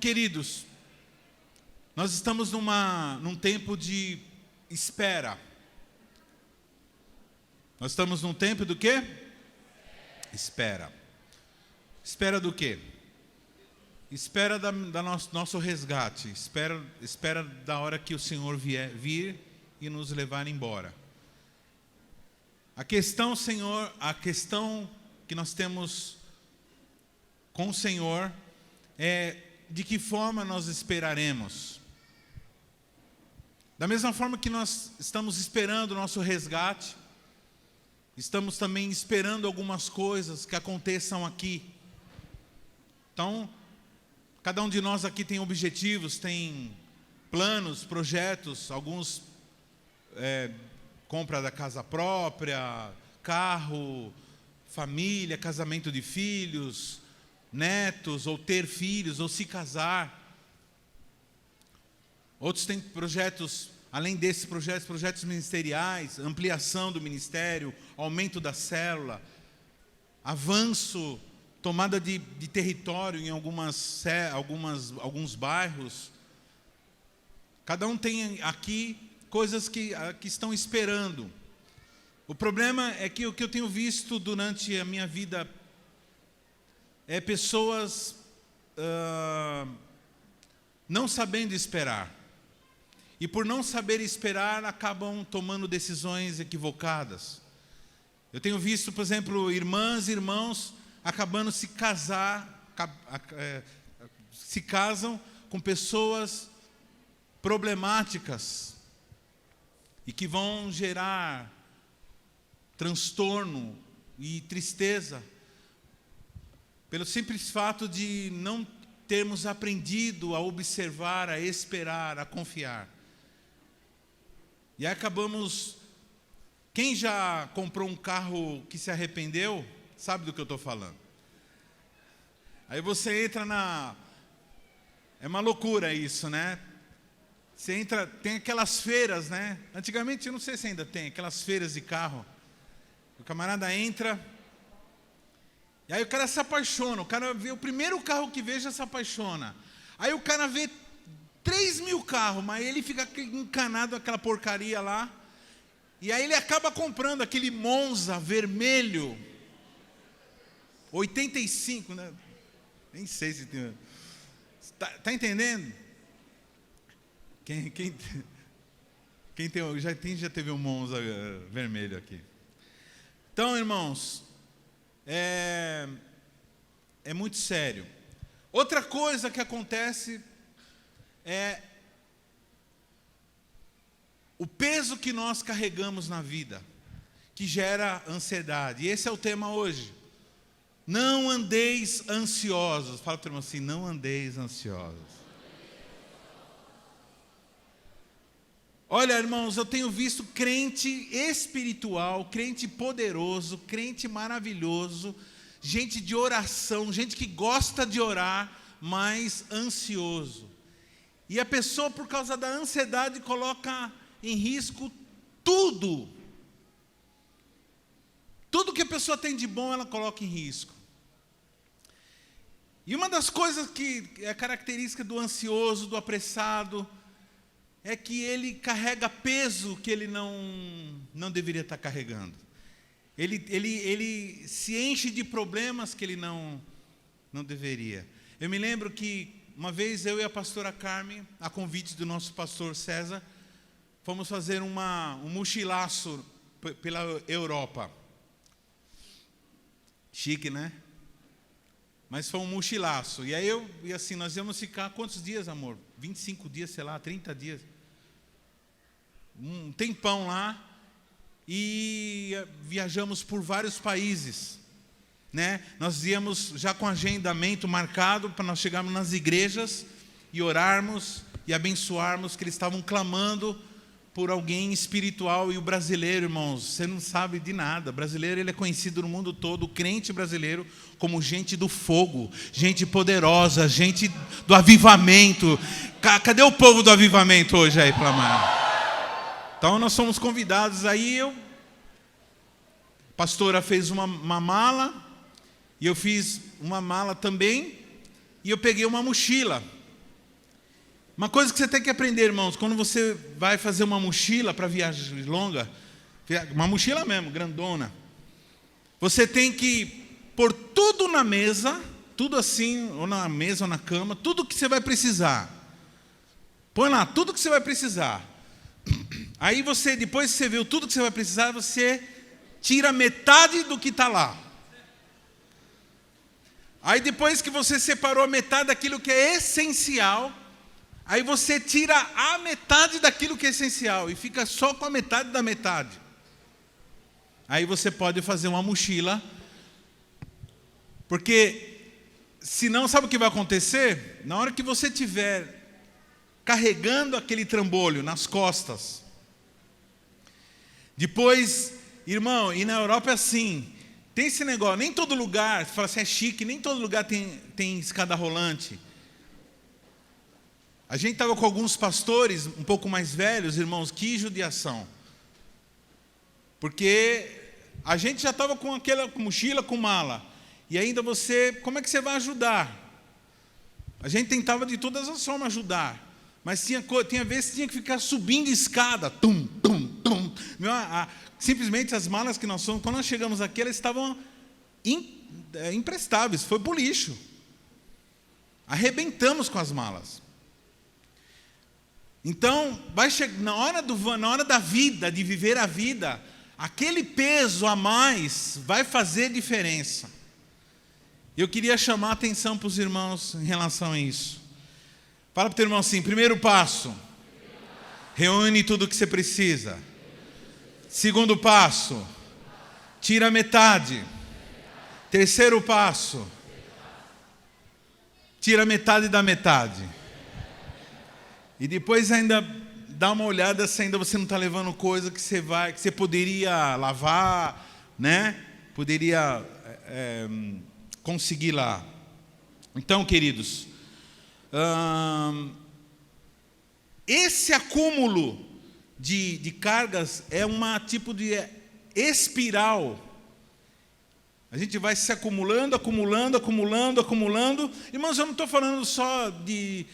queridos, nós estamos num tempo de espera. Nós estamos num tempo do quê? Espera. Espera do quê? Espera da nosso resgate. Espera da hora que o Senhor vir e nos levar embora. A questão, Senhor, a questão que nós temos com o Senhor é de que forma nós esperaremos. Da mesma forma que nós estamos esperando o nosso resgate, estamos também esperando algumas coisas que aconteçam aqui. Então, cada um de nós aqui tem objetivos, tem planos, projetos, alguns compra da casa própria, carro, família, casamento de filhos, netos, ou ter filhos, ou se casar. Outros têm projetos, além desses projetos ministeriais, ampliação do ministério, aumento da célula, avanço, tomada de território em alguns bairros. Cada um tem aqui coisas que estão esperando. O problema é que o que eu tenho visto durante a minha vida é pessoas não sabendo esperar. E por não saber esperar, acabam tomando decisões equivocadas. Eu tenho visto, por exemplo, irmãs e irmãos acabando se casam com pessoas problemáticas e que vão gerar transtorno e tristeza pelo simples fato de não termos aprendido a observar, a esperar, a confiar. E aí acabamos... Quem já comprou um carro que se arrependeu, sabe do que eu estou falando. Aí você entra É uma loucura isso, né? Você entra... Tem aquelas feiras, né? Antigamente, eu não sei se ainda tem, aquelas feiras de carro. O camarada entra... E aí o cara se apaixona. O cara vê o primeiro carro que vê, já se apaixona. Aí o cara vê 3.000 carros, mas ele fica encanado naquela porcaria lá. E aí ele acaba comprando aquele Monza vermelho, 85, né? Nem sei se tem... Tá entendendo? Quem já teve um Monza vermelho aqui? Então, irmãos, é muito sério. Outra coisa que acontece é o peso que nós carregamos na vida, que gera ansiedade. E esse é o tema hoje. Não andeis ansiosos. Fala para o irmão assim, não andeis ansiosos. Olha, irmãos, eu tenho visto crente espiritual, crente poderoso, crente maravilhoso, gente de oração, gente que gosta de orar, mas ansioso. E a pessoa, por causa da ansiedade, coloca em risco tudo. Tudo que a pessoa tem de bom, ela coloca em risco. E uma das coisas que é característica do ansioso, do apressado, é que ele carrega peso que ele não deveria estar carregando. Ele se enche de problemas que ele não deveria. Eu me lembro que uma vez eu e a pastora Carmen, a convite do nosso pastor César, fomos fazer um mochilaço pela Europa. Chique, né? Mas foi um mochilaço. E aí nós íamos ficar quantos dias, amor? 25 dias, sei lá, 30 dias. Um tempão lá. E viajamos por vários países, né? Nós íamos já com agendamento marcado para nós chegarmos nas igrejas e orarmos e abençoarmos, que eles estavam clamando por alguém espiritual. E o brasileiro, irmãos, você não sabe de nada. O brasileiro, ele é conhecido no mundo todo, o crente brasileiro, como gente do fogo, gente poderosa, gente do avivamento. Cadê o povo do avivamento hoje aí, Plamar? Então nós somos convidados. Aí a pastora fez uma mala, e eu fiz uma mala também, e eu peguei uma mochila. Uma coisa que você tem que aprender, irmãos, quando você vai fazer uma mochila para viagem longa, uma mochila mesmo, grandona, você tem que pôr tudo na mesa, tudo assim, ou na mesa ou na cama, tudo que você vai precisar. Põe lá, tudo que você vai precisar. Aí você, depois que você viu tudo que você vai precisar, você tira metade do que está lá. Aí depois que você separou a metade daquilo que é essencial, aí você tira a metade daquilo que é essencial e fica só com a metade da metade. Aí você pode fazer uma mochila, porque senão sabe o que vai acontecer? Na hora que você estiver carregando aquele trambolho nas costas, depois, irmão, e na Europa é assim, tem esse negócio, nem todo lugar, você fala assim, é chique, nem todo lugar tem escada rolante. A gente estava com alguns pastores um pouco mais velhos, irmãos, que judiação. Porque a gente já estava com aquela mochila, com mala. E ainda você, como é que você vai ajudar? A gente tentava de todas as formas ajudar. Mas tinha vezes que tinha que ficar subindo escada. Tum, tum, tum. Simplesmente as malas que nós fomos, quando nós chegamos aqui, elas estavam imprestáveis. Foi para o lixo. Arrebentamos com as malas. Então, vai chegar na hora da vida, de viver a vida, aquele peso a mais vai fazer diferença. Eu queria chamar a atenção para os irmãos em relação a isso. Fala para o teu irmão assim, primeiro passo, reúne tudo o que você precisa. Segundo passo, tira metade. Terceiro passo, tira metade da metade. E depois ainda dá uma olhada se ainda você não está levando coisa que você poderia lavar, né? Poderia conseguir lá. Então, queridos, esse acúmulo de cargas é uma tipo de espiral. A gente vai se acumulando. Irmãos, eu não estou falando só de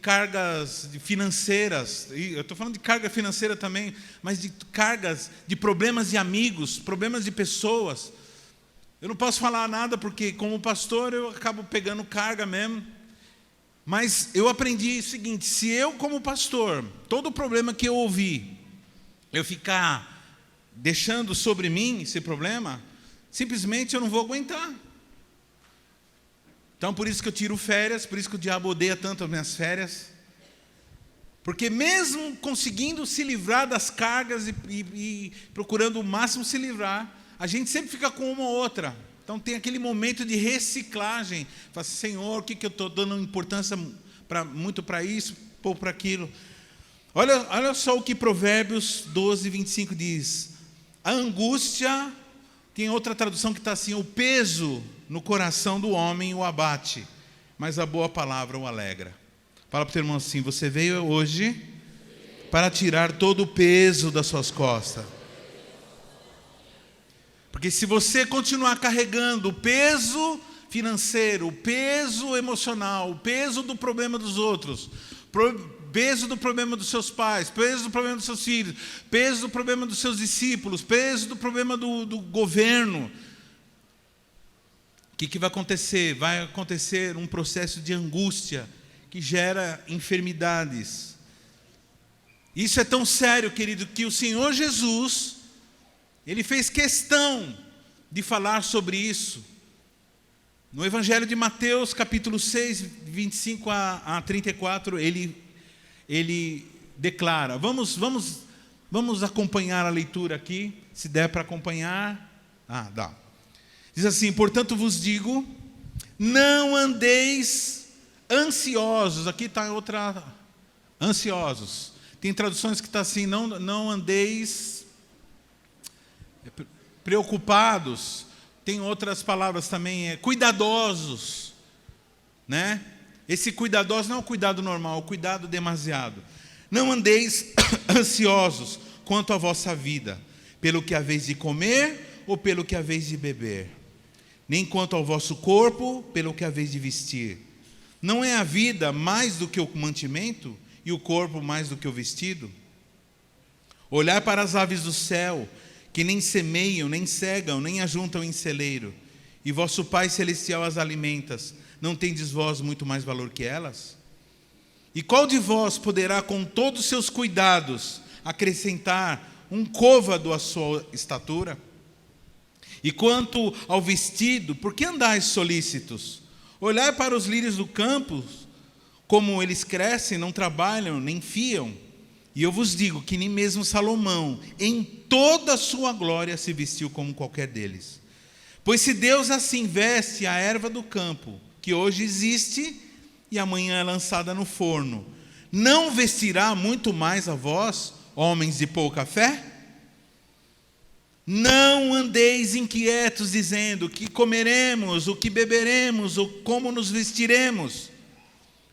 cargas financeiras, eu estou falando de carga financeira também, mas de cargas, de problemas de amigos, problemas de pessoas. Eu não posso falar nada porque, como pastor, eu acabo pegando carga mesmo. Mas eu aprendi o seguinte, se eu, como pastor, todo problema que eu ouvi, eu ficar deixando sobre mim esse problema, simplesmente eu não vou aguentar. Então, por isso que eu tiro férias, por isso que o diabo odeia tanto as minhas férias. Porque mesmo conseguindo se livrar das cargas e procurando o máximo se livrar, a gente sempre fica com uma ou outra. Então, tem aquele momento de reciclagem. Fala assim, Senhor, o que eu estou dando importância muito para isso, pouco para aquilo. Olha só o que Provérbios 12, 25 diz. A angústia, tem outra tradução que está assim, o peso no coração do homem o abate, mas a boa palavra o alegra. Fala para o teu irmão assim, você veio hoje para tirar todo o peso das suas costas. Porque se você continuar carregando o peso financeiro, o peso emocional, o peso do problema dos outros, peso do problema dos seus pais, peso do problema dos seus filhos, peso do problema dos seus discípulos, peso do problema do governo, o que vai acontecer? Vai acontecer um processo de angústia que gera enfermidades. Isso é tão sério, querido, que o Senhor Jesus, Ele fez questão de falar sobre isso. No Evangelho de Mateus, capítulo 6, 25 a 34, ele declara. Vamos acompanhar a leitura aqui, se der para acompanhar. Dá. Diz assim, portanto vos digo, não andeis ansiosos. Aqui está outra, ansiosos. Tem traduções que está assim, não andeis preocupados. Tem outras palavras também, cuidadosos, né? Esse cuidadoso não é o cuidado normal, é o cuidado demasiado. Não andeis ansiosos quanto à vossa vida, pelo que haveis de comer ou pelo que haveis de beber, nem quanto ao vosso corpo, pelo que haveis de vestir. Não é a vida mais do que o mantimento e o corpo mais do que o vestido? Olhai para as aves do céu, que nem semeiam, nem cegam, nem ajuntam em celeiro, e vosso Pai Celestial as alimenta. Não tendes vós muito mais valor que elas? E qual de vós poderá, com todos os seus cuidados, acrescentar um côvado à sua estatura? E quanto ao vestido, por que andais solícitos? Olhai para os lírios do campo, como eles crescem, não trabalham, nem fiam. E eu vos digo que nem mesmo Salomão, em toda a sua glória, se vestiu como qualquer deles. Pois se Deus assim veste a erva do campo, que hoje existe e amanhã é lançada no forno, não vestirá muito mais a vós, homens de pouca fé? Não andeis inquietos, dizendo: que comeremos, o que beberemos, ou como nos vestiremos.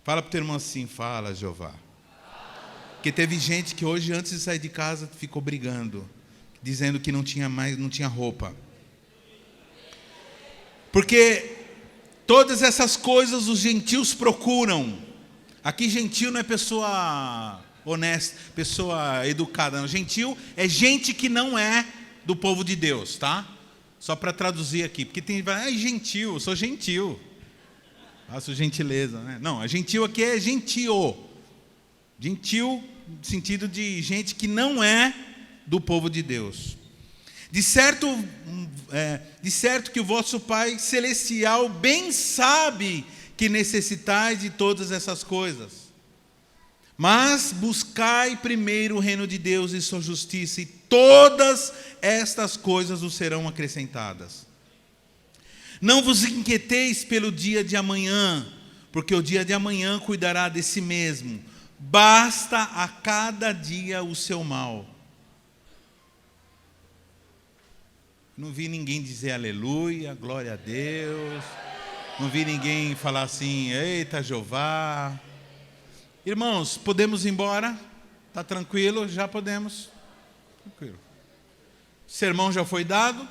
Fala para o teu irmão assim: fala, Jeová. Porque teve gente que hoje, antes de sair de casa, ficou brigando, dizendo que não tinha roupa. Porque todas essas coisas os gentios procuram. Aqui gentio não é pessoa honesta, pessoa educada. Não. Gentio é gente que não é do povo de Deus, tá? Só para traduzir aqui, porque tem gentil, eu sou gentil, faço gentileza, né? Não, a gentil aqui é gentio, gentil no sentido de gente que não é do povo de Deus. De certo que o vosso Pai Celestial bem sabe que necessitais de todas essas coisas. Mas buscai primeiro o reino de Deus e sua justiça, e todas estas coisas vos serão acrescentadas. Não vos inquieteis pelo dia de amanhã, porque o dia de amanhã cuidará de si mesmo. Basta a cada dia o seu mal. Não vi ninguém dizer aleluia, glória a Deus. Não vi ninguém falar assim: eita Jeová. Irmãos, podemos ir embora? Está tranquilo? Já podemos? Tranquilo. O sermão já foi dado?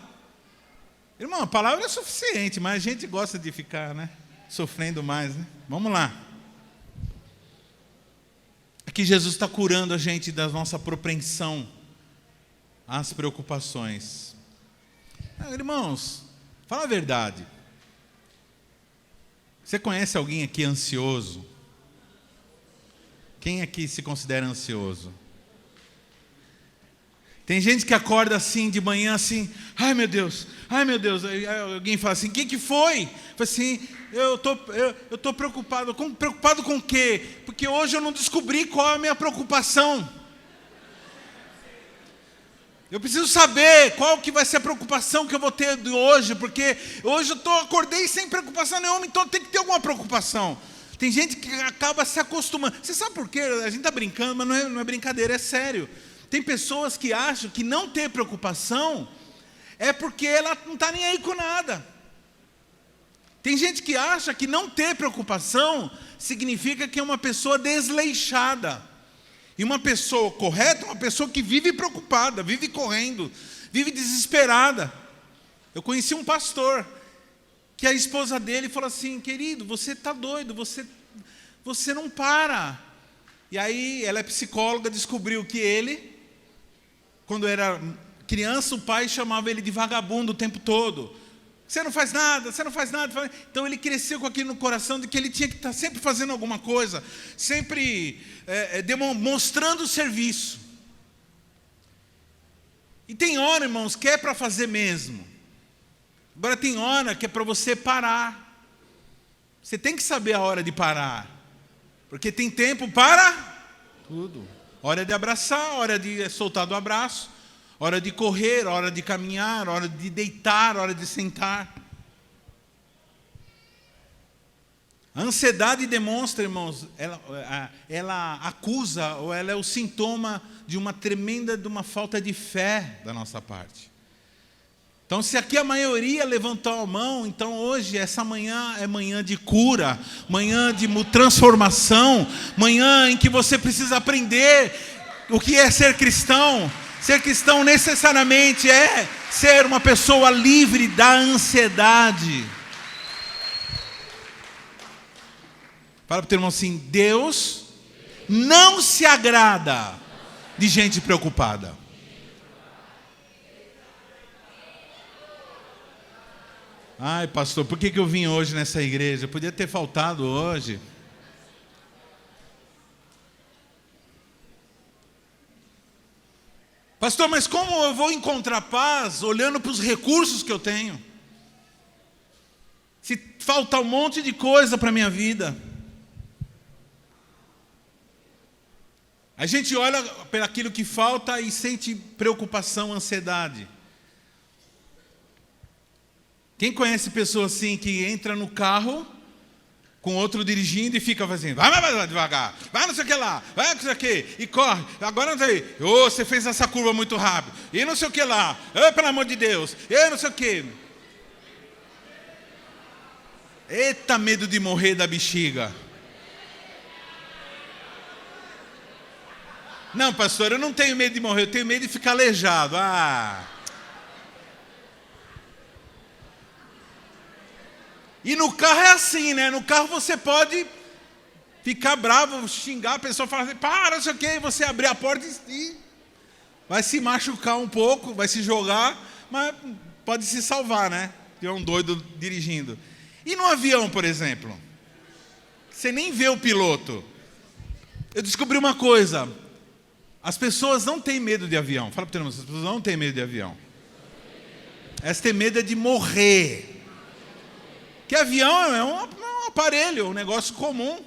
Irmão, a palavra é suficiente, mas a gente gosta de ficar, né, sofrendo mais, né? Vamos lá. Aqui Jesus está curando a gente da nossa propensão às preocupações. Irmãos, fala a verdade. Você conhece alguém aqui ansioso? Quem aqui se considera ansioso? Tem gente que acorda assim de manhã assim: ai meu Deus. Aí alguém fala assim: o que foi? Fala assim: eu estou preocupado. Preocupado com o quê? Porque hoje eu não descobri qual é a minha preocupação. Eu preciso saber qual que vai ser a preocupação que eu vou ter de hoje, porque hoje eu acordei sem preocupação nenhuma, então tem que ter alguma preocupação. Tem gente que acaba se acostumando. Você sabe por quê? A gente está brincando, mas não é brincadeira, é sério. Tem pessoas que acham que não ter preocupação é porque ela não está nem aí com nada. Tem gente que acha que não ter preocupação significa que é uma pessoa desleixada. E uma pessoa correta é uma pessoa que vive preocupada, vive correndo, vive desesperada. Eu conheci um pastor que a esposa dele falou assim: querido, você está doido, você não para. E aí ela é psicóloga, descobriu que ele, quando era criança, o pai chamava ele de vagabundo o tempo todo. Você não faz nada, você não faz nada. Então ele cresceu com aquilo no coração de que ele tinha que estar sempre fazendo alguma coisa, sempre demonstrando serviço. E tem hora, irmãos, que é para fazer mesmo. Agora tem hora que é para você parar. Você tem que saber a hora de parar, porque tem tempo para tudo. Hora de abraçar, hora de soltar do abraço, hora de correr, hora de caminhar, hora de deitar, hora de sentar. A ansiedade demonstra, irmãos, ela acusa, ou ela é o sintoma de uma falta de fé da nossa parte. Então, se aqui a maioria levantou a mão, então hoje, essa manhã é manhã de cura, manhã de transformação, manhã em que você precisa aprender o que é ser cristão. Ser cristão necessariamente é ser uma pessoa livre da ansiedade. Fala para o teu irmão assim: Deus não se agrada de gente preocupada. Ai, pastor, por que eu vim hoje nessa igreja? Eu podia ter faltado hoje. Pastor, mas como eu vou encontrar paz olhando para os recursos que eu tenho? Se falta um monte de coisa para a minha vida. A gente olha para aquilo que falta e sente preocupação, ansiedade. Quem conhece pessoa assim que entra no carro com outro dirigindo e fica fazendo, vai devagar, vai não sei o que lá, vai não sei o que, e corre, agora não sei, você fez essa curva muito rápido, e não sei o que lá, pelo amor de Deus, e não sei o que. Eita, medo de morrer da bexiga. Não, pastor, eu não tenho medo de morrer, eu tenho medo de ficar aleijado. E no carro é assim, né? No carro você pode ficar bravo, xingar a pessoa, falar assim, para, não sei o quê, e você abrir a porta e vai se machucar um pouco, vai se jogar, mas pode se salvar, né? Tem um doido dirigindo. E no avião, por exemplo? Você nem vê o piloto. Eu descobri uma coisa. As pessoas não têm medo de avião. Fala para o teu irmão, as pessoas não têm medo de avião. Elas têm medo de morrer. Que avião é um aparelho, um negócio comum.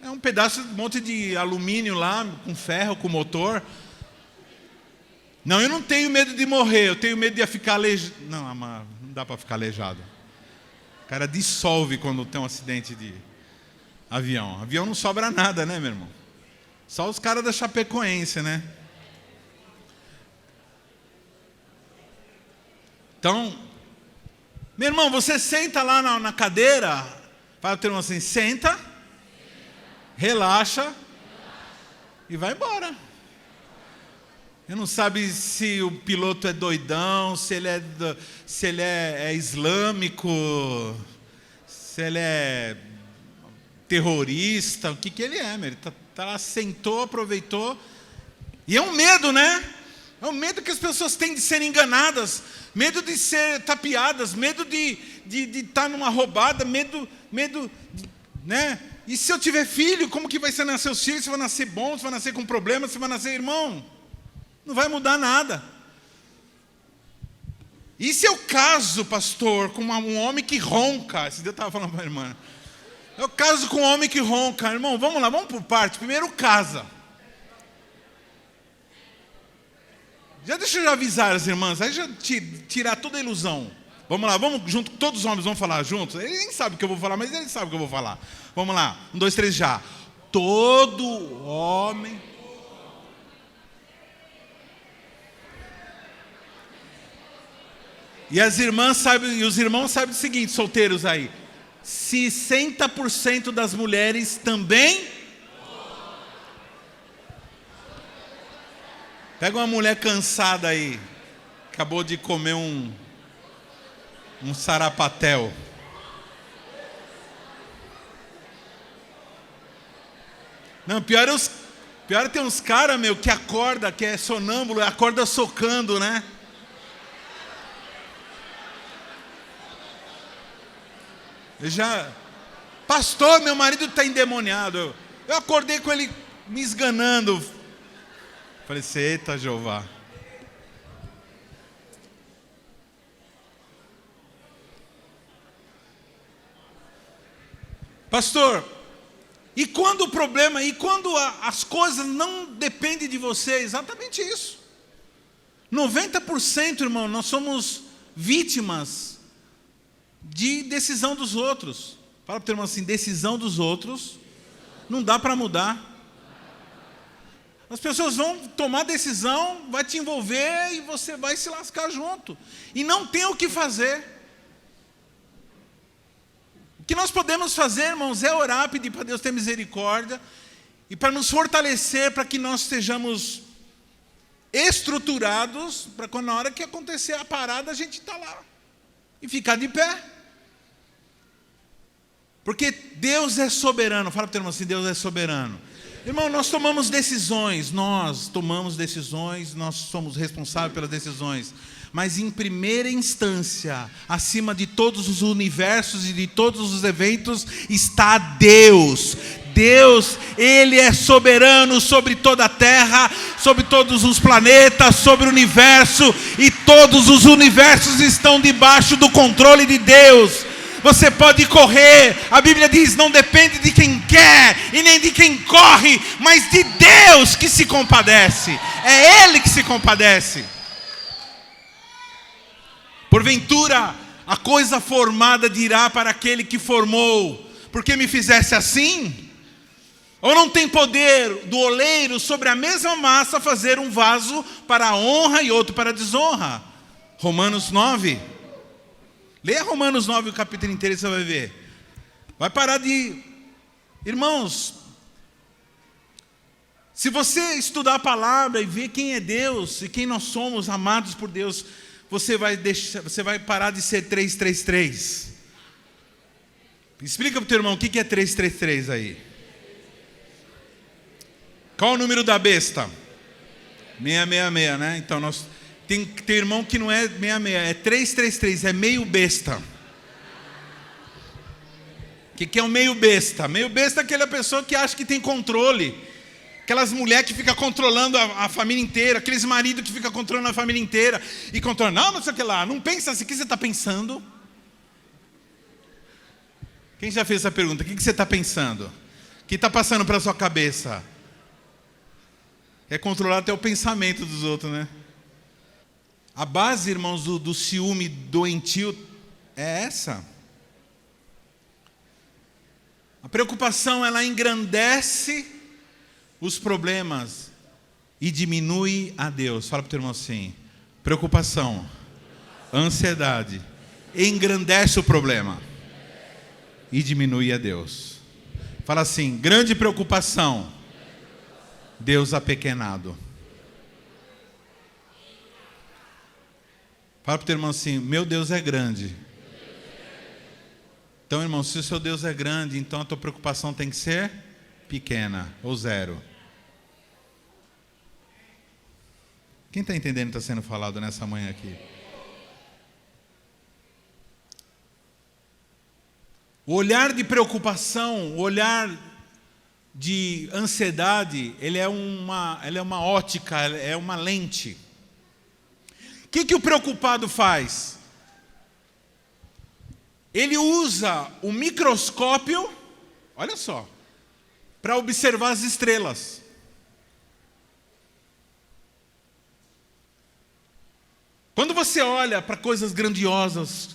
É um pedaço, um monte de alumínio lá, com ferro, com motor. Não, eu não tenho medo de morrer, eu tenho medo de ficar aleijado. Não, não dá para ficar aleijado. O cara dissolve quando tem um acidente de avião. Avião não sobra nada, né, meu irmão? Só os caras da Chapecoense, né? Então, meu irmão, você senta lá na cadeira, fala para o teu irmão assim, senta, relaxa e vai embora. Ele não sabe se o piloto é doidão, se ele é islâmico, se ele é terrorista, o que ele é, meu? Ele tá lá, sentou, aproveitou. E é um medo, né? É um medo que as pessoas têm de serem enganadas, medo de ser tapeadas, medo de estar numa roubada, medo, né? E se eu tiver filho, como que vai ser nascer os filhos? Se vai nascer bom, se vai nascer com problemas, se vai nascer irmão? Não vai mudar nada. E se eu caso, pastor, com um homem que ronca? Esse dia eu estava falando para a irmã. Eu caso com um homem que ronca. Irmão, vamos lá, vamos por parte. Primeiro casa. Deixa eu avisar as irmãs, aí já tirar toda a ilusão. Vamos lá, vamos junto, todos os homens vão falar juntos. Ele nem sabe o que eu vou falar, mas ele sabe o que eu vou falar. Vamos lá, 1, 2, 3, já. Todo homem... E as irmãs sabem, e os irmãos sabem o seguinte, solteiros aí. 60% das mulheres também. Pega uma mulher cansada aí, acabou de comer um sarapatel. Não, pior é ter uns caras, meu, que acorda, que é sonâmbulo, acorda socando, né? Pastor, meu marido está endemoniado. Eu acordei com ele me esganando. Falei, eita, Jeová. Pastor, e quando o problema, e quando as coisas não dependem de você, é exatamente isso. 90%, irmão, nós somos vítimas de decisão dos outros. Fala para o teu irmão assim, decisão dos outros não dá para mudar. As pessoas vão tomar decisão, vai te envolver e você vai se lascar junto. E não tem o que fazer. O que nós podemos fazer, irmãos, é orar, pedir para Deus ter misericórdia e para nos fortalecer, para que nós estejamos estruturados, para quando na hora que acontecer a parada, a gente está lá e ficar de pé. Porque Deus é soberano. Fala para o teu irmão assim, Deus é soberano. Irmão, nós tomamos decisões, nós somos responsáveis pelas decisões. Mas em primeira instância, acima de todos os universos e de todos os eventos, está Deus. Deus, Ele é soberano sobre toda a terra, sobre todos os planetas, sobre o universo. E todos os universos estão debaixo do controle de Deus. Você pode correr, a Bíblia diz, não depende de quem quer e nem de quem corre, mas de Deus que se compadece. É Ele que se compadece. Porventura, a coisa formada dirá para aquele que formou, por que me fizesse assim? Ou não tem poder do oleiro sobre a mesma massa fazer um vaso para a honra e outro para a desonra? Romanos 9. Leia Romanos 9, o capítulo inteiro, você vai ver. Vai parar de... Irmãos, se você estudar a palavra e ver quem é Deus e quem nós somos, amados por Deus, você vai parar de ser 333. Explica para o teu irmão o que é 333 aí. Qual o número da besta? 666, né? Então nós... Tem irmão que não é 66, é 333, é meio besta. O que é um meio besta? Meio besta é aquela pessoa que acha que tem controle. Aquelas mulheres que ficam controlando a família inteira, aqueles maridos que ficam controlando a família inteira. E controlando, não sei o que lá, não pensa assim, o que você está pensando? Quem já fez essa pergunta? O que você está pensando? O que está passando pela sua cabeça? É controlar até o pensamento dos outros, né? A base, irmãos, do ciúme doentio é essa. A preocupação, ela engrandece os problemas e diminui a Deus. Fala para o teu irmão assim, preocupação, ansiedade, engrandece o problema e diminui a Deus. Fala assim, grande preocupação, Deus apequenado. Fala para o teu irmão assim, meu Deus é grande. Então, irmão, se o seu Deus é grande, então a tua preocupação tem que ser pequena ou zero. Quem está entendendo o que está sendo falado nessa manhã aqui? O olhar de preocupação, o olhar de ansiedade, ele é uma ótica, é uma lente. O que o preocupado faz? Ele usa o microscópio, olha só, para observar as estrelas. Quando você olha para coisas grandiosas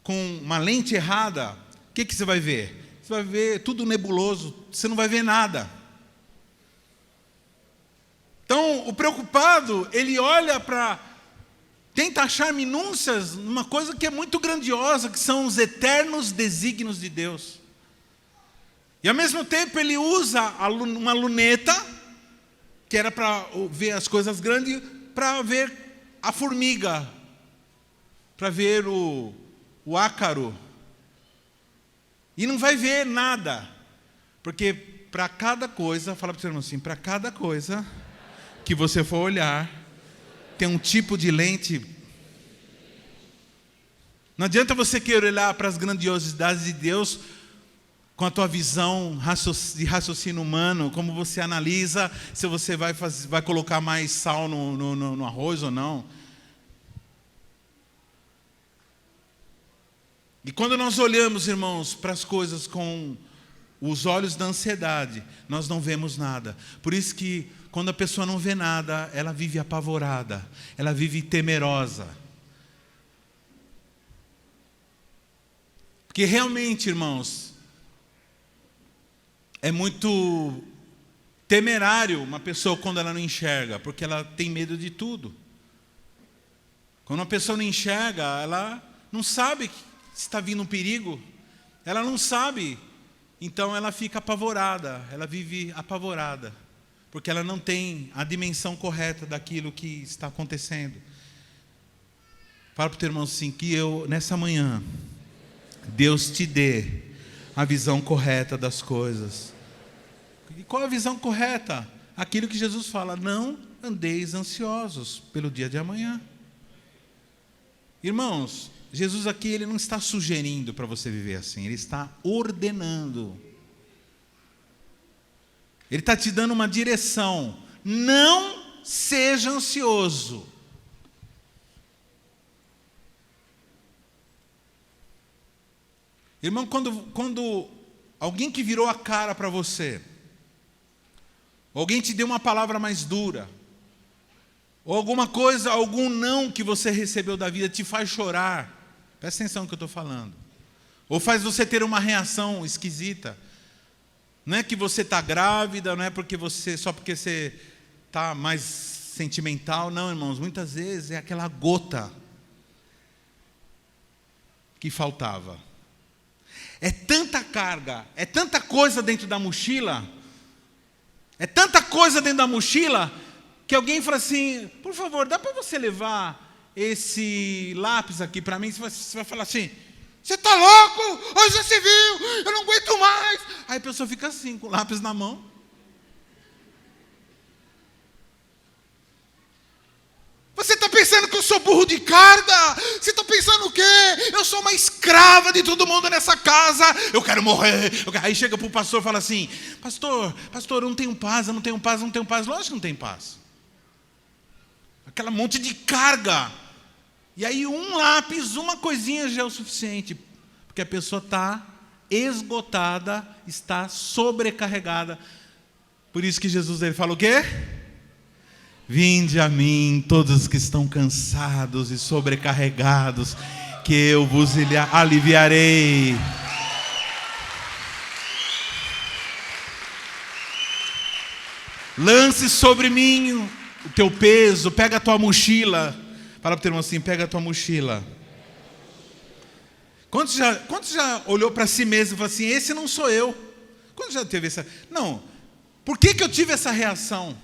com uma lente errada, o que você vai ver? Você vai ver tudo nebuloso, você não vai ver nada. Então, o preocupado, ele olha para... Tenta achar minúcias numa coisa que é muito grandiosa, que são os eternos desígnios de Deus. E ao mesmo tempo ele usa uma luneta, que era para ver as coisas grandes, para ver a formiga, para ver o ácaro. E não vai ver nada, porque para cada coisa, fala para o seu irmão assim, para cada coisa que você for olhar, tem um tipo de lente. Não adianta você querer olhar para as grandiosidades de Deus com a tua visão de raciocínio humano, como você analisa se você vai colocar mais sal no arroz ou não. E quando nós olhamos, irmãos, para as coisas com os olhos da ansiedade, nós não vemos nada. Por isso que quando a pessoa não vê nada, ela vive apavorada, ela vive temerosa. Porque realmente, irmãos, é muito temerário uma pessoa quando ela não enxerga, porque ela tem medo de tudo. Quando uma pessoa não enxerga, ela não sabe se está vindo um perigo, ela não sabe, então ela fica apavorada, ela vive apavorada. Porque ela não tem a dimensão correta daquilo que está acontecendo. Fala para o teu irmão assim, que nessa manhã, Deus te dê a visão correta das coisas. E qual é a visão correta? Aquilo que Jesus fala: não andeis ansiosos pelo dia de amanhã. Irmãos, Jesus aqui, ele não está sugerindo para você viver assim, ele está ordenando. Ele está te dando uma direção. Não seja ansioso. Irmão, quando alguém que virou a cara para você, alguém te deu uma palavra mais dura, ou alguma coisa, algum não que você recebeu da vida te faz chorar, presta atenção no que eu estou falando, ou faz você ter uma reação esquisita, não é que você está grávida, não é só porque você está mais sentimental, não, irmãos, muitas vezes é aquela gota que faltava. É tanta carga, é tanta coisa dentro da mochila, que alguém fala assim: por favor, dá para você levar esse lápis aqui para mim? Você vai falar assim: você está louco? Hoje já se viu, eu não aguento mais. Aí a pessoa fica assim, com o lápis na mão. Você está pensando que eu sou burro de carga? Você está pensando o quê? Eu sou uma escrava de todo mundo nessa casa. Eu quero morrer. Aí chega para o pastor e fala assim: pastor, eu não tenho paz, eu não tenho paz. Lógico que não tem paz. Aquela monte de carga. E aí um lápis, uma coisinha já é o suficiente. Porque a pessoa está esgotada, está sobrecarregada. Por isso que Jesus, ele fala o quê? Vinde a mim, todos os que estão cansados e sobrecarregados, que eu vos aliviarei. Lance sobre mim o teu peso, pega a tua mochila. Fala para o teu irmão assim: pega a tua mochila. Quantos já olhou para si mesmo e falou assim: esse não sou eu? Quantos já teve essa? Não. Por que eu tive essa reação?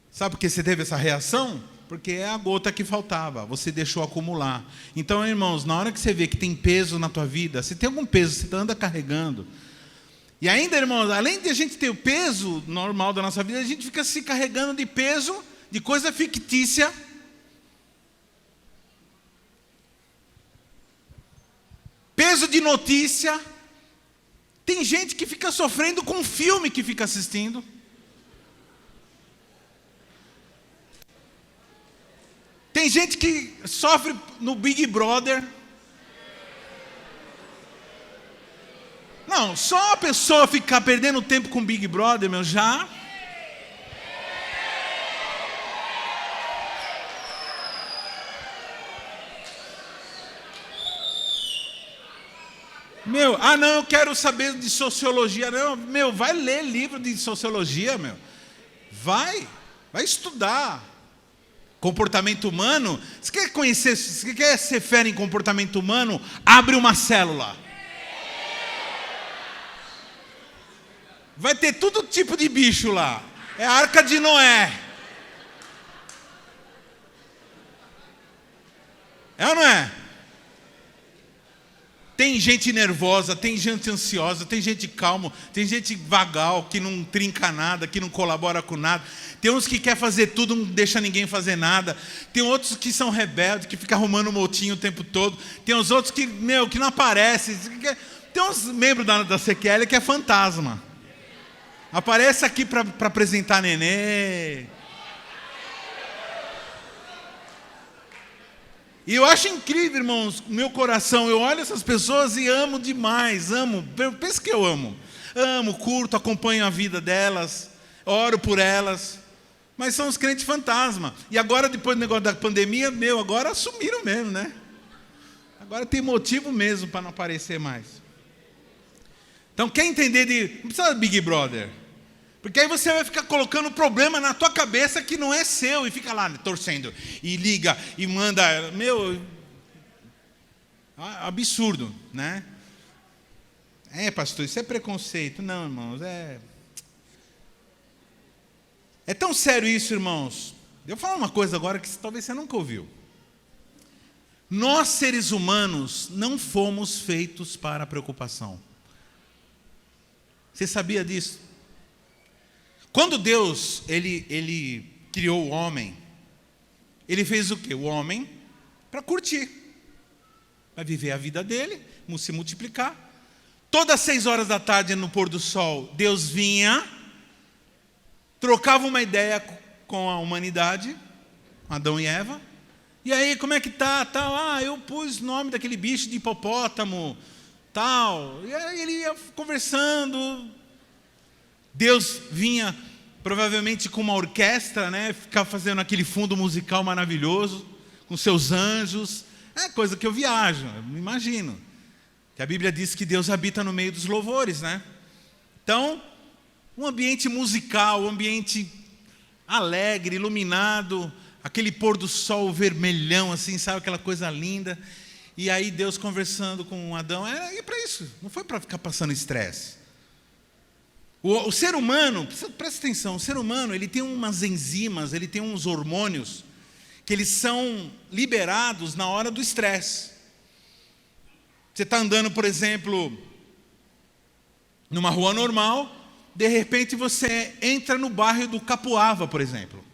Sabe por que você teve essa reação? Porque é a gota que faltava, você deixou acumular. Então, irmãos, na hora que você vê que tem peso na tua vida, se tem algum peso, você anda carregando. E ainda, irmãos, além de a gente ter o peso normal da nossa vida, a gente fica se carregando de peso, de coisa fictícia. Peso de notícia. Tem gente que fica sofrendo com um filme que fica assistindo. Tem gente que sofre no Big Brother. Não, só a pessoa ficar perdendo tempo com o Big Brother, meu, já. Meu, não, eu quero saber de sociologia. Não, meu, vai ler livro de sociologia, meu. Vai estudar. Comportamento humano. Você quer conhecer, você quer ser fera em comportamento humano? Abre uma célula. Vai ter todo tipo de bicho lá. É a Arca de Noé. É ou não é? Tem gente nervosa, tem gente ansiosa, tem gente calma, tem gente vagal, que não trinca nada, que não colabora com nada. Tem uns que quer fazer tudo, não deixa ninguém fazer nada. Tem outros que são rebeldes, que ficam arrumando motinho o tempo todo. Tem os outros que não aparecem. Tem uns membros da CQL que é fantasma. Aparece aqui para apresentar nenê. E eu acho incrível, irmãos, meu coração. Eu olho essas pessoas e amo demais, amo. Pensa que eu amo. Amo, curto, acompanho a vida delas, oro por elas. Mas são os crentes fantasma. E agora, depois do negócio da pandemia, agora assumiram mesmo, né? Agora tem motivo mesmo para não aparecer mais. Então, quer entender não precisa de Big Brother. Porque aí você vai ficar colocando problema na tua cabeça que não é seu. E fica lá torcendo. E liga, e manda. Absurdo, né? Pastor, isso é preconceito. Não, irmãos, É tão sério isso, irmãos. Eu vou falar uma coisa agora que talvez você nunca ouviu. Nós, seres humanos, não fomos feitos para a preocupação. Você sabia disso? Quando Deus, ele criou o homem, ele fez o quê? O homem para curtir, para viver a vida dele, se multiplicar. Todas as 6 horas da tarde, no pôr do sol, Deus vinha, trocava uma ideia com a humanidade, Adão e Eva. E aí, como é que tá? Tal, eu pus o nome daquele bicho de hipopótamo, tal. E aí ele ia conversando. Deus vinha, provavelmente com uma orquestra, né? Ficava fazendo aquele fundo musical maravilhoso, com seus anjos. É coisa que eu viajo, eu me imagino. Que a Bíblia diz que Deus habita no meio dos louvores, né? Então, um ambiente musical, um ambiente alegre, iluminado, aquele pôr do sol vermelhão, assim, sabe, aquela coisa linda. E aí Deus conversando com Adão, era para isso, não foi para ficar passando estresse. O ser humano, presta atenção, o ser humano, ele tem umas enzimas, ele tem uns hormônios, que eles são liberados na hora do estresse. Você está andando, por exemplo, numa rua normal, de repente você entra no bairro do Capuava, por exemplo.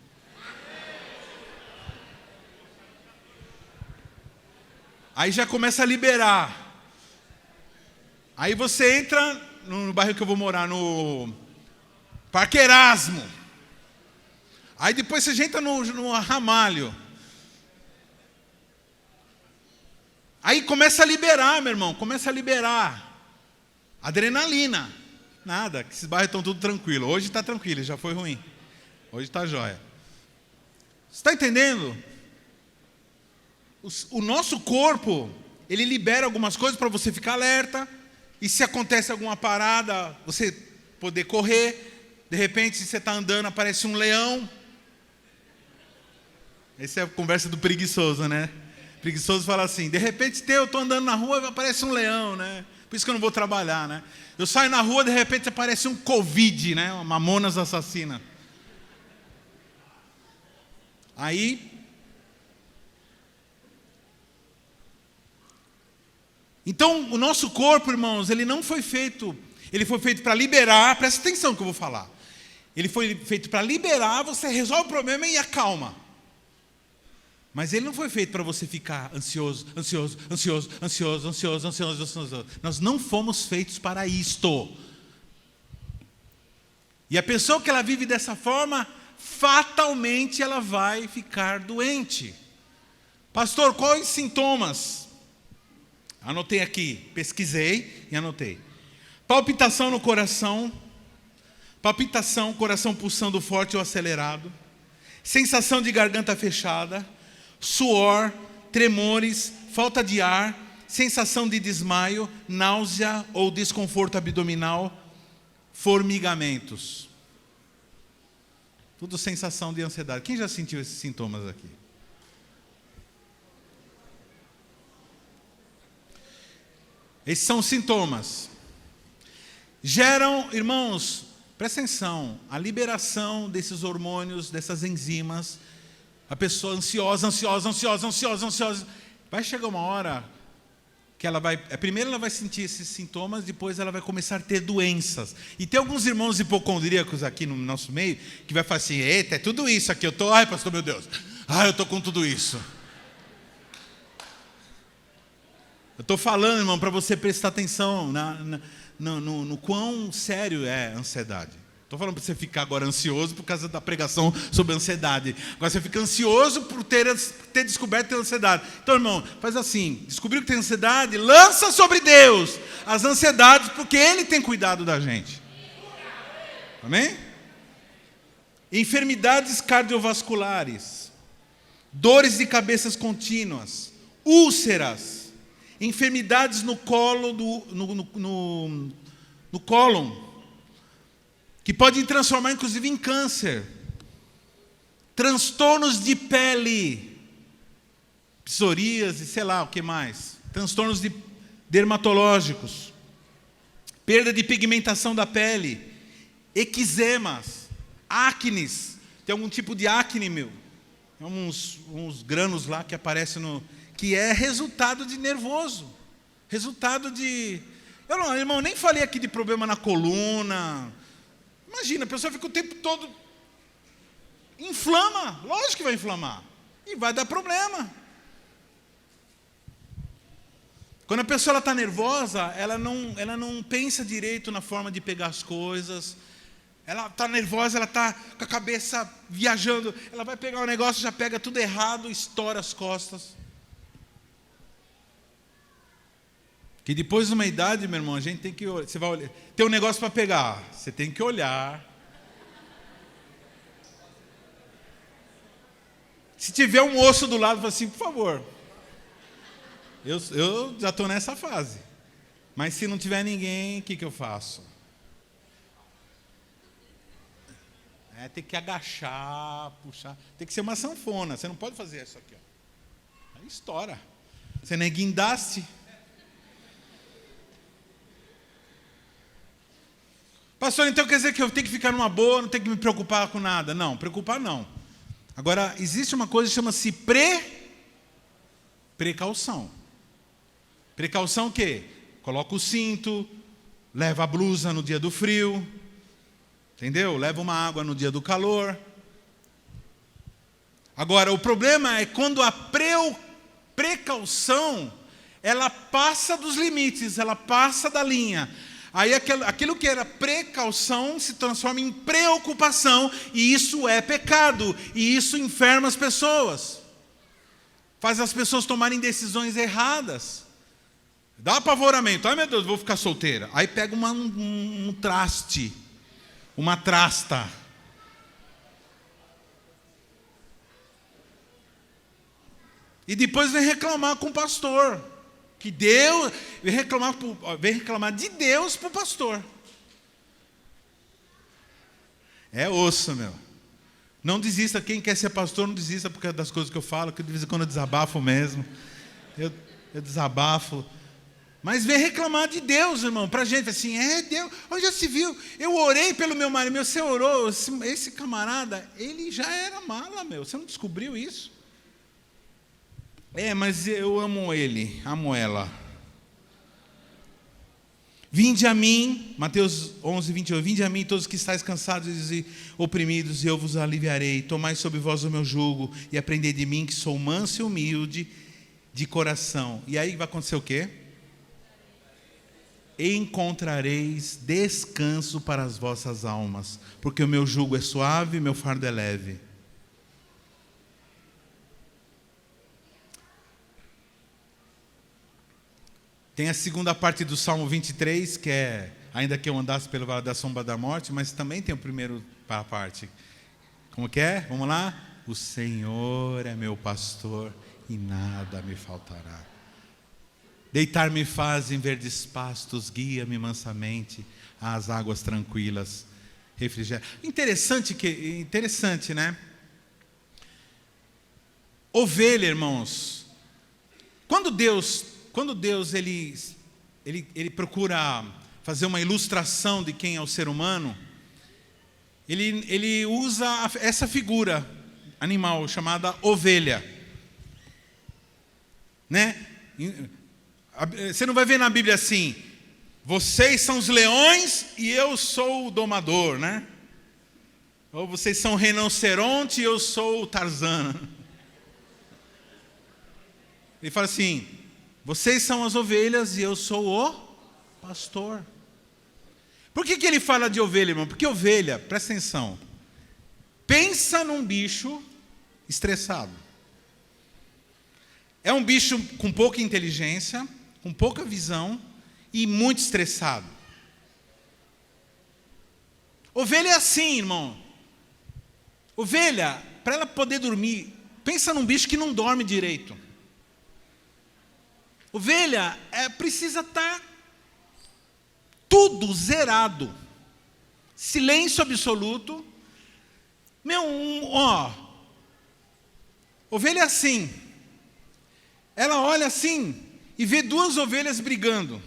Aí já começa a liberar. Aí você entra no bairro que eu vou morar, no Parque Erasmo. Aí depois você entra no Ramalho. Aí começa a liberar, meu irmão, começa a liberar adrenalina. Nada, que esses bairros estão tudo tranquilo. Hoje está tranquilo, já foi ruim. Hoje está jóia. Você está entendendo? O nosso corpo, ele libera algumas coisas para você ficar alerta. E se acontece alguma parada, você poder correr. De repente, se você está andando, aparece um leão. Essa é a conversa do preguiçoso, né? Preguiçoso fala assim, de repente eu estou andando na rua e aparece um leão, né? Por isso que eu não vou trabalhar, né? Eu saio na rua, de repente aparece um Covid, né? Uma Mamonas assassina. Aí, então o nosso corpo, irmãos, ele não foi feito, ele foi feito para liberar, presta atenção no que eu vou falar. Ele foi feito para liberar, você resolve o problema e acalma. Mas ele não foi feito para você ficar ansioso. Nós não fomos feitos para isto. E a pessoa que ela vive dessa forma, fatalmente ela vai ficar doente. Pastor, quais sintomas? Anotei aqui, pesquisei e anotei. Palpitação no coração. Palpitação, coração pulsando forte ou acelerado. Sensação de garganta fechada. Suor, tremores, falta de ar, sensação de desmaio, náusea ou desconforto abdominal, formigamentos. Tudo sensação de ansiedade. Quem já sentiu esses sintomas aqui? Esses são os sintomas. Geram, irmãos, presta atenção, a liberação desses hormônios, dessas enzimas. A pessoa ansiosa. Vai chegar uma hora que ela vai... Primeiro ela vai sentir esses sintomas, depois ela vai começar a ter doenças. E tem alguns irmãos hipocondríacos aqui no nosso meio, que vai falar assim, eita, é tudo isso aqui, ai pastor, meu Deus, eu estou com tudo isso. Eu estou falando, irmão, para você prestar atenção no quão sério é a ansiedade. Estou falando para você ficar agora ansioso por causa da pregação sobre ansiedade. Agora você fica ansioso por ter descoberto que tem ansiedade. Então, irmão, faz assim, descobriu que tem ansiedade, lança sobre Deus as ansiedades, porque Ele tem cuidado da gente. Amém? Enfermidades cardiovasculares, dores de cabeças contínuas, úlceras, enfermidades no colo, no cólon, que podem transformar inclusive em câncer, transtornos de pele, psoríase, sei lá o que mais, transtornos dermatológicos, perda de pigmentação da pele, eczemas, acnes, tem algum tipo de acne, é uns grânulos lá que aparecem que é resultado de nervoso, resultado de... irmão, nem falei aqui de problema na coluna. Imagina, a pessoa fica o tempo todo... Inflama, lógico que vai inflamar. E vai dar problema. Quando a pessoa está nervosa, ela não pensa direito na forma de pegar as coisas. Ela está nervosa, ela está com a cabeça viajando. Ela vai pegar o negócio, já pega tudo errado, estoura as costas. Que depois de uma idade, meu irmão, a gente tem que olhar. Você vai olhar, tem um negócio para pegar, você tem que olhar. Se tiver um osso do lado, fala assim, por favor. Eu já estou nessa fase. Mas se não tiver ninguém, o que eu faço? Tem que agachar, puxar. Tem que ser uma sanfona. Você não pode fazer isso aqui. Ó. Aí estoura. Você nem guindaste. Pastor, então quer dizer que eu tenho que ficar numa boa, não tenho que me preocupar com nada? Não, preocupar não. Agora, existe uma coisa que chama-se precaução. Precaução o quê? Coloca o cinto, leva a blusa no dia do frio, entendeu? Leva uma água no dia do calor. Agora, o problema é quando a precaução, ela passa dos limites, ela passa da linha. Aí aquilo que era precaução se transforma em preocupação, e isso é pecado, e isso enferma as pessoas. Faz as pessoas tomarem decisões erradas. Dá apavoramento. Ai meu Deus, vou ficar solteira. Aí pega um traste, uma trasta. E depois vem reclamar com o pastor. Que Deus, vem reclamar de Deus para o pastor. É osso, meu. Não desista, quem quer ser pastor, não desista por causa das coisas que eu falo, que de vez em quando eu desabafo mesmo. Eu desabafo. Mas vem reclamar de Deus, irmão, para a gente, assim, Deus, onde já se viu? Eu orei pelo meu marido, você orou, esse camarada, ele já era mala, meu, você não descobriu isso? Mas eu amo ele, amo ela. Vinde a mim, Mateus 11, 28, vinde a mim todos que estáis cansados e oprimidos, e eu vos aliviarei. Tomai sobre vós o meu jugo e aprendei de mim, que sou manso e humilde de coração. E aí vai acontecer o quê? Encontrareis descanso para as vossas almas, porque o meu jugo é suave e meu fardo é leve. Tem a segunda parte do Salmo 23, que é, ainda que eu andasse pelo vale da sombra da morte, mas também tem a primeira parte. Como que é? Vamos lá? O Senhor é meu pastor e nada me faltará. Deitar-me faz em verdes pastos, guia-me mansamente às águas tranquilas, refrigério. Interessante, né? Ovelha, irmãos. Quando Deus ele procura fazer uma ilustração de quem é o ser humano, ele usa essa figura animal chamada ovelha, né? Você não vai ver na Bíblia assim, vocês são os leões e eu sou o domador, né? Ou vocês são o rinoceronte e eu sou o Tarzan. Ele fala assim, vocês são as ovelhas e eu sou o pastor. Por que ele fala de ovelha, irmão? Porque ovelha, presta atenção, pensa num bicho estressado. É um bicho com pouca inteligência, com pouca visão e muito estressado. Ovelha é assim, irmão. Ovelha, para ela poder dormir, pensa num bicho que não dorme direito. Ovelha precisa estar tudo zerado, silêncio absoluto. Ovelha é assim, ela olha assim e vê duas ovelhas brigando.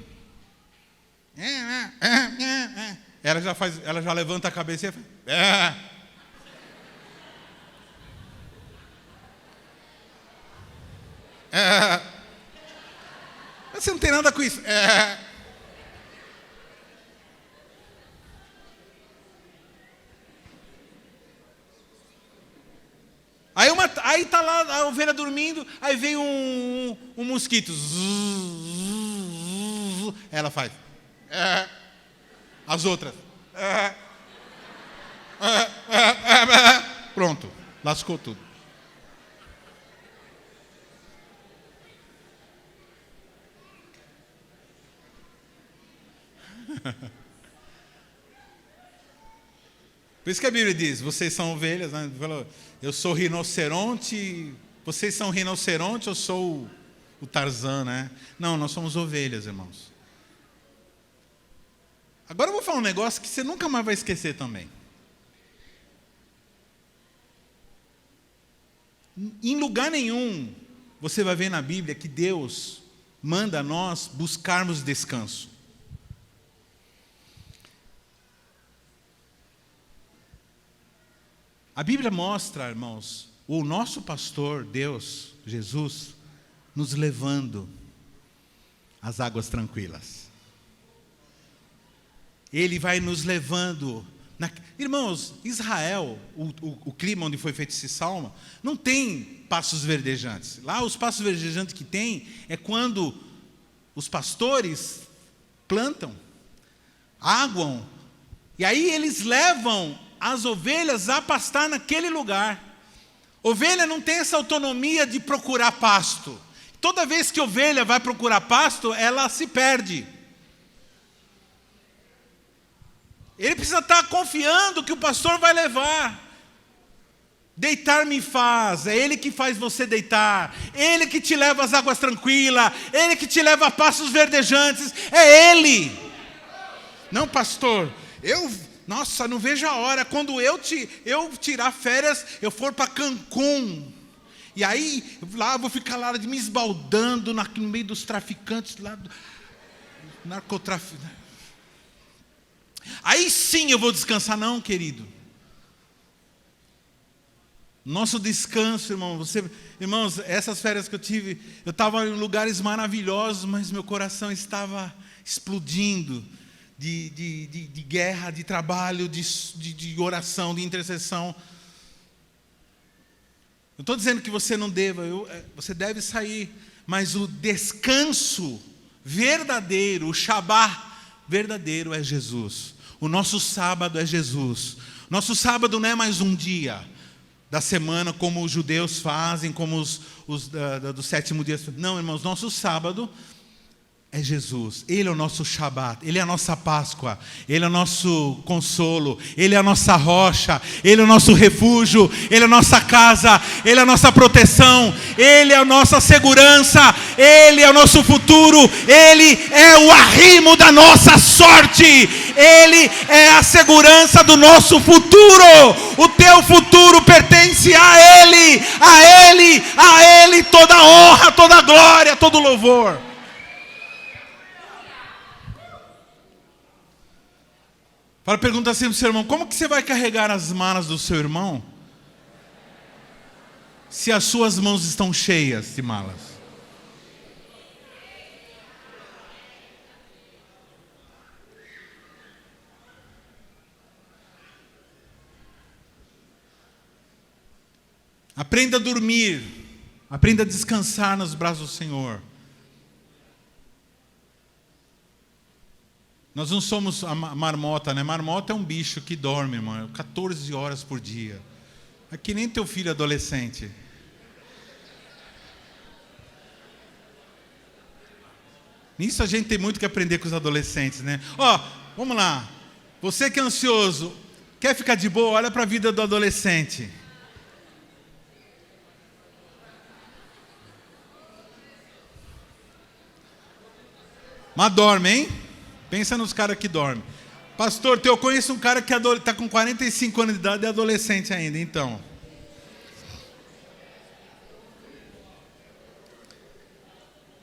Ela já levanta a cabeça e faz. você não tem nada com isso. Aí tá lá a ovelha dormindo, aí vem um mosquito. Ela faz. As outras. Pronto, lascou tudo. Por isso que a Bíblia diz, vocês são ovelhas, né? Eu sou rinoceronte, vocês são rinoceronte, eu sou o Tarzan, né? Não, nós somos ovelhas, irmãos. Agora eu vou falar um negócio que você nunca mais vai esquecer também. Em lugar nenhum você vai ver na Bíblia que Deus manda nós buscarmos descanso. A Bíblia mostra, irmãos, o nosso pastor, Deus, Jesus, nos levando às águas tranquilas. Ele vai nos levando. Irmãos, Israel, o clima onde foi feito esse salmo, não tem pastos verdejantes. Lá os pastos verdejantes que tem é quando os pastores plantam, aguam, e aí eles levam as ovelhas a pastar naquele lugar. Ovelha não tem essa autonomia de procurar pasto. Toda vez que a ovelha vai procurar pasto, ela se perde. Ele precisa estar confiando que o pastor vai levar. Deitar me faz, é Ele que faz você deitar, Ele que te leva às águas tranquilas, Ele que te leva a pastos verdejantes, é Ele. Não, pastor, nossa, não vejo a hora, quando eu tirar férias, eu for para Cancún, e aí lá eu vou ficar lá me esbaldando no meio dos traficantes, lá do narcotráfico. Aí sim eu vou descansar. Não, querido. Nosso descanso, irmãos, essas férias que eu tive, eu estava em lugares maravilhosos, mas meu coração estava explodindo de guerra, de trabalho, de oração, de intercessão. Não estou dizendo que você não deva, você deve sair, mas o descanso verdadeiro, o Shabá verdadeiro é Jesus. O nosso sábado é Jesus. Nosso sábado não é mais um dia da semana como os judeus fazem, como os do sétimo dia. Não, irmãos, nosso sábado é Jesus. Ele é o nosso Shabat, Ele é a nossa Páscoa, Ele é o nosso consolo, Ele é a nossa rocha, Ele é o nosso refúgio, Ele é a nossa casa, Ele é a nossa proteção, Ele é a nossa segurança, Ele é o nosso futuro, Ele é o arrimo da nossa sorte, Ele é a segurança do nosso futuro. O teu futuro pertence a Ele, a Ele, a Ele toda a honra, toda a glória, todo o louvor. Para perguntar assim para o seu irmão, como que você vai carregar as malas do seu irmão se as suas mãos estão cheias de malas? Aprenda a dormir, aprenda a descansar nos braços do Senhor. Nós não somos a marmota, né? Marmota é um bicho que dorme, irmão, 14 horas por dia. É que nem teu filho adolescente. Nisso a gente tem muito que aprender com os adolescentes, né? Vamos lá. Você que é ansioso, quer ficar de boa? Olha para a vida do adolescente. Mas dorme, hein? Pensa nos caras que dormem. Pastor, eu conheço um cara que está com 45 anos de idade e é adolescente ainda, então.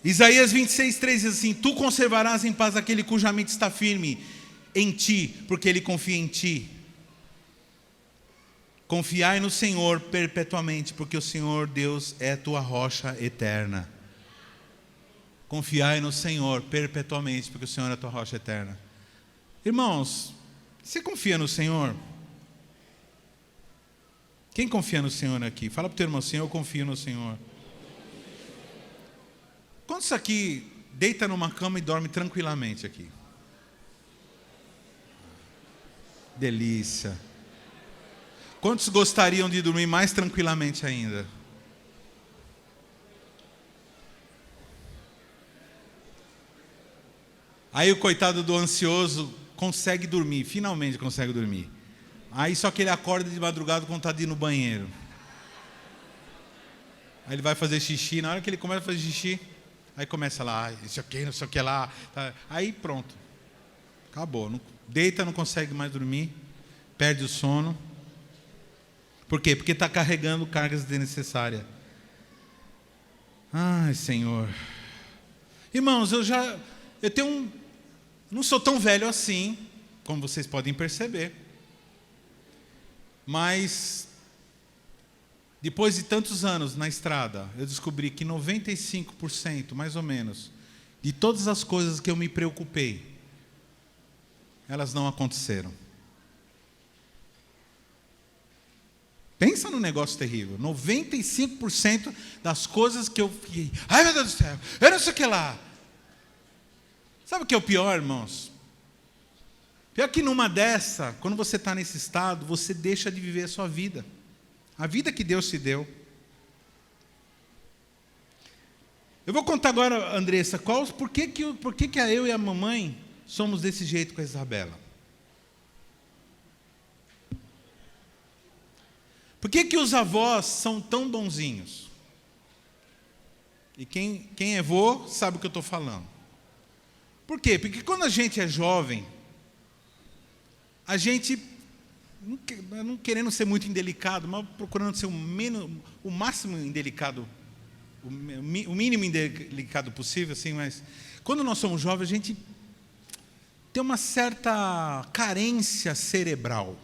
Isaías 26:3 diz assim: Tu conservarás em paz aquele cuja mente está firme em ti, porque ele confia em ti. Confiai no Senhor perpetuamente, porque o Senhor Deus é tua rocha eterna. Confiai no Senhor perpetuamente, porque o Senhor é a tua rocha eterna. Irmãos, você confia no Senhor? Quem confia no Senhor aqui? Fala para o teu irmão, Senhor, eu confio no Senhor. Quantos aqui deita numa cama e dorme tranquilamente aqui? Delícia. Quantos gostariam de dormir mais tranquilamente ainda? Aí o coitado do ansioso consegue dormir, finalmente consegue dormir. Aí só que ele acorda de madrugada com vontade de ir no banheiro. Aí ele vai fazer xixi, na hora que ele começa a fazer xixi, aí começa lá, isso aqui, não sei o que lá. Aí pronto, acabou. Deita, não consegue mais dormir, perde o sono. Por quê? Porque está carregando cargas desnecessárias. Ai, Senhor. Irmãos, não sou tão velho assim, como vocês podem perceber. Mas, depois de tantos anos na estrada, eu descobri que 95%, mais ou menos, de todas as coisas que eu me preocupei, elas não aconteceram. Pensa num negócio terrível. 95% das coisas que eu fiquei, ai meu Deus do céu, eu não sei o que lá. Sabe o que é o pior, irmãos? Pior que numa dessa, quando você está nesse estado, você deixa de viver a sua vida. A vida que Deus te deu. Eu vou contar agora, Andressa, por que eu e a mamãe somos desse jeito com a Isabela? Por que os avós são tão bonzinhos? E quem é vô sabe o que eu estou falando. Por quê? Porque quando a gente é jovem, a gente, não querendo ser muito indelicado, mas procurando ser o máximo indelicado, o mínimo indelicado possível, assim, mas quando nós somos jovens, a gente tem uma certa carência cerebral.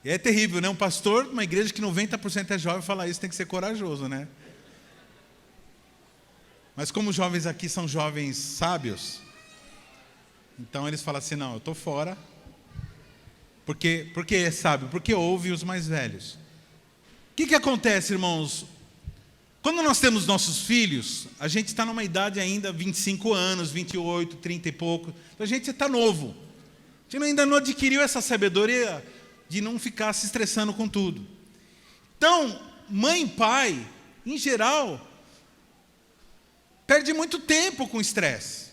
E é terrível, né? Um pastor, uma igreja que 90% é jovem, falar isso tem que ser corajoso, né? Mas como os jovens aqui são jovens sábios, então eles falam assim, não, eu estou fora. Porque é sábio? Porque ouve os mais velhos. O que acontece, irmãos? Quando nós temos nossos filhos, a gente está numa idade ainda, 25 anos, 28, 30 e pouco. Então a gente está novo. A gente ainda não adquiriu essa sabedoria de não ficar se estressando com tudo. Então, mãe e pai, em geral, perde muito tempo com estresse.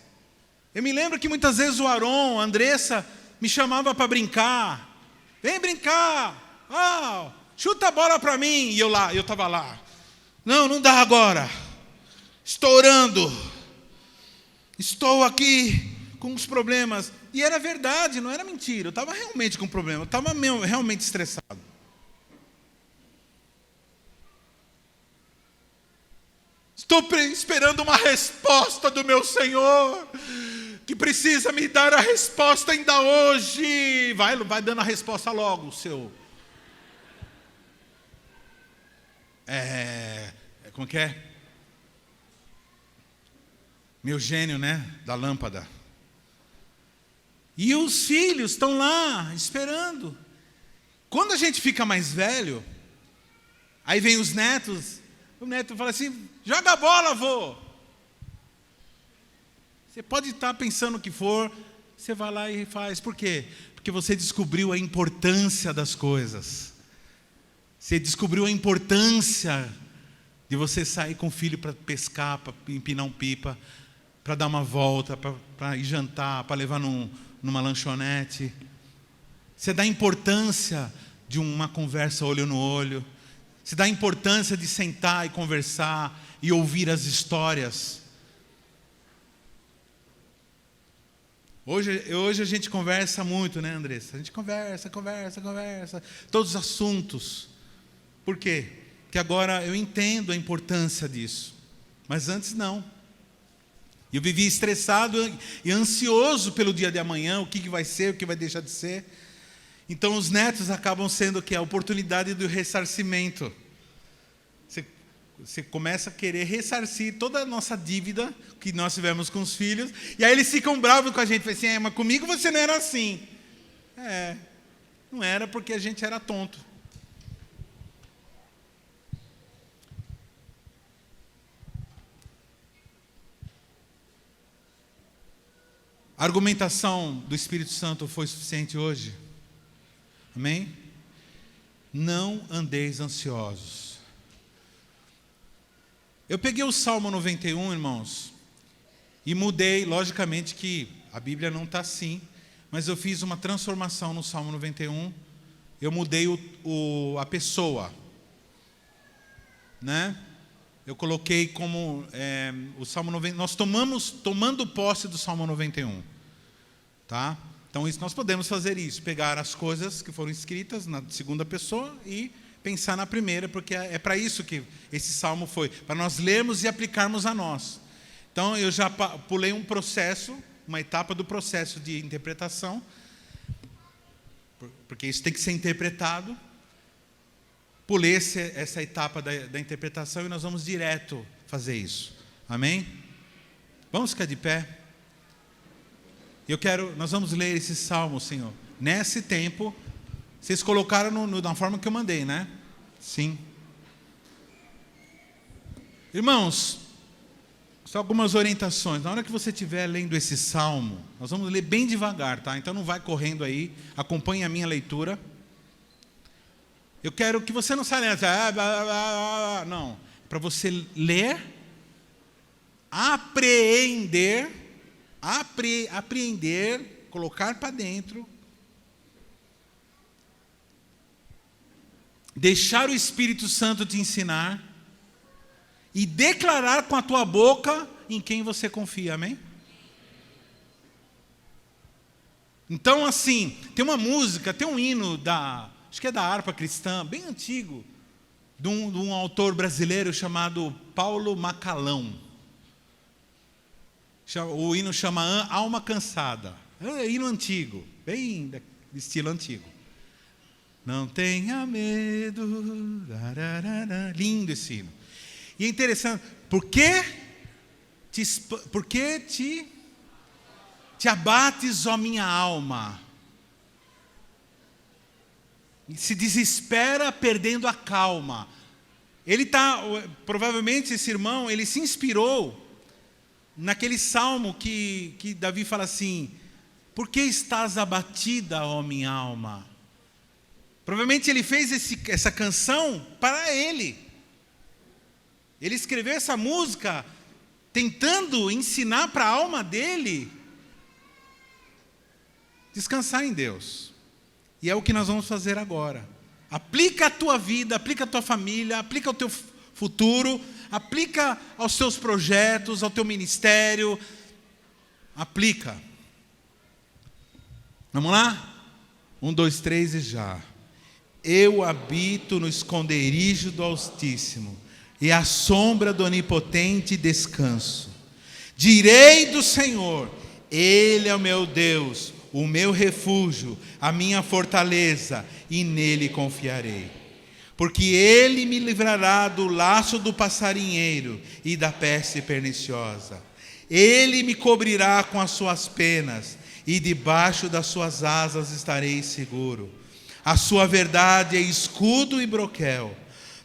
Eu me lembro que muitas vezes o Aron, a Andressa, me chamava para brincar. Vem brincar. Chuta a bola para mim. E eu estava lá. Não dá agora. Estou orando. Estou aqui com os problemas. E era verdade, não era mentira. Eu estava realmente com problema. Eu estava realmente estressado. Estou esperando uma resposta do meu Senhor, que precisa me dar a resposta ainda hoje. Vai dando a resposta logo, seu. Como que é? Meu gênio, né? Da lâmpada. E os filhos estão lá, esperando. Quando a gente fica mais velho, aí vem os netos, o neto fala assim, joga a bola, avô. Você pode estar pensando o que for, você vai lá e faz. Por quê? Porque você descobriu a importância das coisas. Você descobriu a importância de você sair com o filho para pescar, para empinar um pipa, para dar uma volta, para ir jantar, para levar numa lanchonete. Você dá importância de uma conversa olho no olho. Você dá importância de sentar e conversar e ouvir as histórias. Hoje a gente conversa muito, né, Andressa? A gente conversa. Todos os assuntos. Por quê? Porque agora eu entendo a importância disso. Mas antes não. Eu vivia estressado e ansioso pelo dia de amanhã, o que vai ser, o que vai deixar de ser. Então os netos acabam sendo o quê? A oportunidade do ressarcimento. Você começa a querer ressarcir toda a nossa dívida que nós tivemos com os filhos. E aí eles ficam bravos com a gente. Falam assim, mas comigo você não era assim. Não era porque a gente era tonto. A argumentação do Espírito Santo foi suficiente hoje? Amém? Não andeis ansiosos. Eu peguei o Salmo 91, irmãos, e mudei, logicamente que a Bíblia não está assim, mas eu fiz uma transformação no Salmo 91, eu mudei a pessoa, né? Eu coloquei como o Salmo 91, nós tomando posse do Salmo 91, tá? Então nós podemos fazer isso, pegar as coisas que foram escritas na segunda pessoa e pensar na primeira, porque é para isso que esse salmo foi, para nós lermos e aplicarmos a nós. Então eu já pulei um processo, uma etapa do processo de interpretação, porque isso tem que ser interpretado. Pulei essa etapa da interpretação e nós vamos direto fazer isso. Amém? Vamos ficar de pé. Nós vamos ler esse salmo, Senhor. Nesse tempo, vocês colocaram na forma que eu mandei, né? Sim. Irmãos, só algumas orientações. Na hora que você estiver lendo esse salmo, nós vamos ler bem devagar, tá? Então não vai correndo aí, acompanhe a minha leitura. Eu quero que você não saia não, para você ler, apreender, colocar para dentro, deixar o Espírito Santo te ensinar e declarar com a tua boca em quem você confia, amém? Então, assim, tem uma música, tem um hino acho que é da harpa cristã, bem antigo, de um autor brasileiro chamado Paulo Macalão. O hino chama Alma Cansada. É hino antigo, bem de estilo antigo. Não tenha medo. Lindo esse hino. E é interessante, por que te abates, ó minha alma? Se desespera perdendo a calma. Provavelmente esse irmão, ele se inspirou naquele salmo que Davi fala assim, por que estás abatida, ó minha alma? Provavelmente ele fez essa canção para ele. Ele escreveu essa música tentando ensinar para a alma dele descansar em Deus. E é o que nós vamos fazer agora. Aplica a tua vida, aplica a tua família, aplica o teu futuro, aplica aos teus projetos, ao teu ministério. Aplica. Vamos lá? 1, 2, 3 e já. Eu habito no esconderijo do Altíssimo, e à sombra do Onipotente descanso. Direi do Senhor, Ele é o meu Deus, o meu refúgio, a minha fortaleza, e nele confiarei. Porque Ele me livrará do laço do passarinheiro e da peste perniciosa. Ele me cobrirá com as suas penas, e debaixo das suas asas estarei seguro. A sua verdade é escudo e broquel.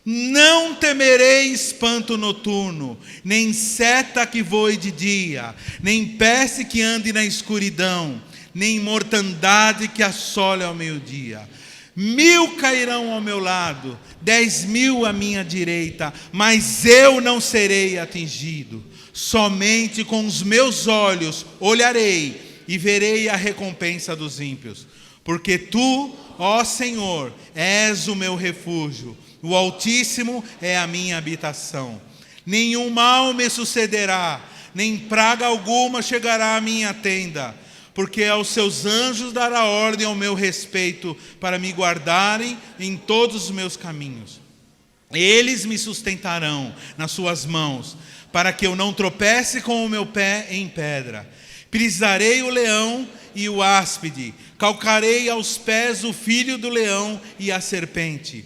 Não temerei espanto noturno, nem seta que voe de dia, nem peste que ande na escuridão, nem mortandade que assole ao meio-dia. 1000 cairão ao meu lado, 10.000 à minha direita, mas eu não serei atingido. Somente com os meus olhos olharei e verei a recompensa dos ímpios. Porque tu, ó Senhor, és o meu refúgio, o Altíssimo é a minha habitação. Nenhum mal me sucederá, nem praga alguma chegará à minha tenda, porque aos seus anjos dará ordem ao meu respeito, para me guardarem em todos os meus caminhos. Eles me sustentarão nas suas mãos, para que eu não tropece com o meu pé em pedra. Pisarei o leão e o áspide, calcarei aos pés o filho do leão e a serpente.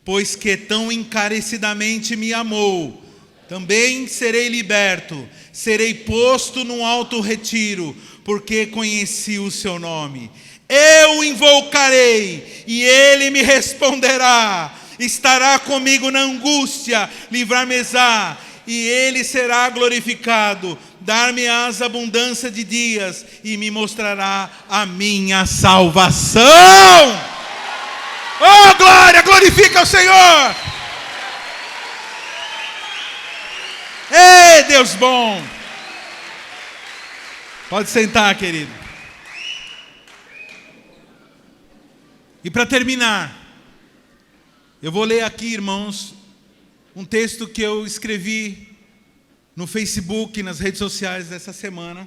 pois que tão encarecidamente me amou. Também serei liberto, serei posto num alto retiro, porque conheci o seu nome. Eu o invocarei, e ele me responderá. Estará comigo na angústia, livrar-me-á, e ele será glorificado. Dar-me-ás abundância de dias, e me mostrará a minha salvação. Oh, glória, glorifica o Senhor. Ei, Deus bom. Pode sentar, querido. E para terminar, eu vou ler aqui, irmãos, um texto que eu escrevi no Facebook, nas redes sociais dessa semana.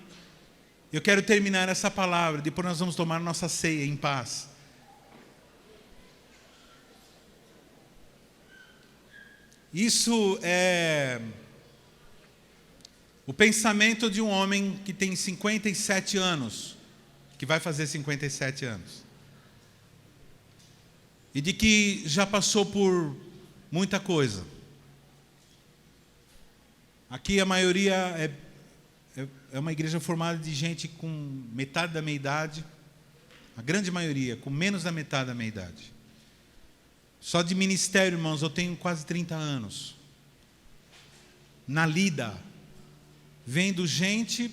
Eu quero terminar essa palavra, depois nós vamos tomar nossa ceia em paz. Isso é o pensamento de um homem que tem 57 anos, que vai fazer 57 anos. E de que já passou por muita coisa. Aqui a maioria é uma igreja formada de gente com metade da minha idade, a grande maioria com menos da metade da minha idade. Só de ministério, irmãos, eu tenho quase 30 anos. Na lida, vendo gente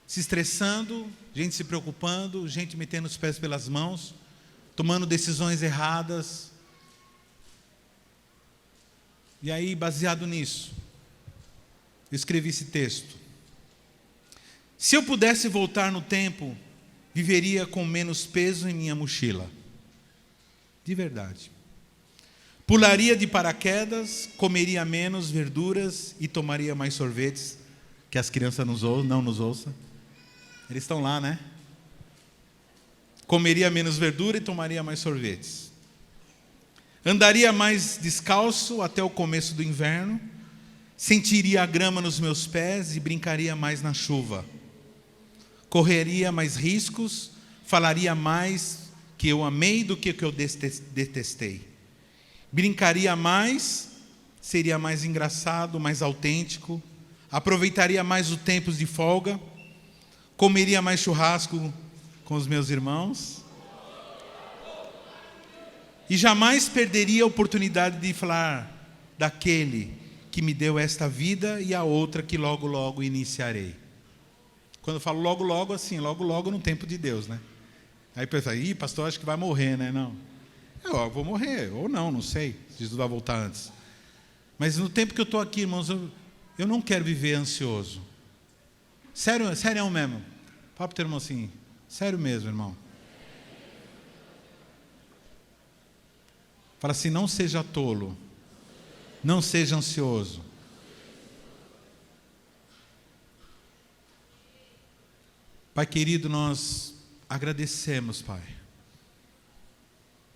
se estressando, gente se preocupando, gente metendo os pés pelas mãos, tomando decisões erradas. E aí, baseado nisso, eu escrevi esse texto. Se eu pudesse voltar no tempo, viveria com menos peso em minha mochila. De verdade. Pularia de paraquedas, comeria menos verduras e tomaria mais sorvetes. Que as crianças não nos ouçam. Eles estão lá, né? Comeria menos verdura e tomaria mais sorvetes. Andaria mais descalço até o começo do inverno. Sentiria a grama nos meus pés e brincaria mais na chuva. Correria mais riscos, falaria mais que eu amei do que eu detestei. Brincaria mais, seria mais engraçado, mais autêntico. Aproveitaria mais os tempos de folga. Comeria mais churrasco com os meus irmãos. E jamais perderia a oportunidade de falar daquele que me deu esta vida e a outra que logo, logo iniciarei. Quando eu falo logo, logo, assim, logo, logo no tempo de Deus, né? Aí pensa, pastor, acho que vai morrer, né? Não. Eu vou morrer, ou não sei. Jesus vai voltar antes. Mas no tempo que eu estou aqui, irmãos, eu não quero viver ansioso. Sério mesmo. Fala para o teu irmão assim, sério mesmo, irmão. Fala assim, não seja tolo. Não seja ansioso. Pai querido, nós agradecemos, Pai.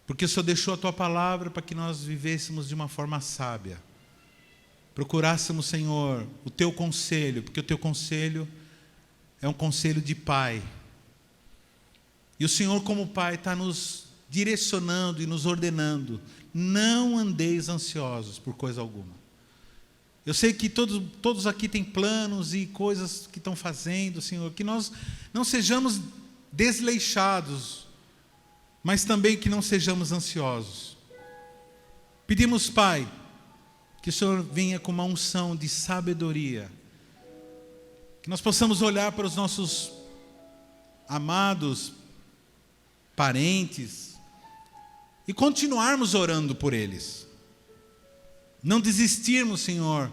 Porque o Senhor deixou a Tua palavra para que nós vivêssemos de uma forma sábia. Procurássemos, Senhor, o Teu conselho, porque o Teu conselho é um conselho de Pai. E o Senhor, como Pai, está nos direcionando e nos ordenando. Não andeis ansiosos por coisa alguma. Eu sei que todos aqui têm planos e coisas que estão fazendo, Senhor, que nós não sejamos desleixados, mas também que não sejamos ansiosos. Pedimos, Pai, que o Senhor venha com uma unção de sabedoria, que nós possamos olhar para os nossos amados parentes e continuarmos orando por eles. Não desistirmos, Senhor,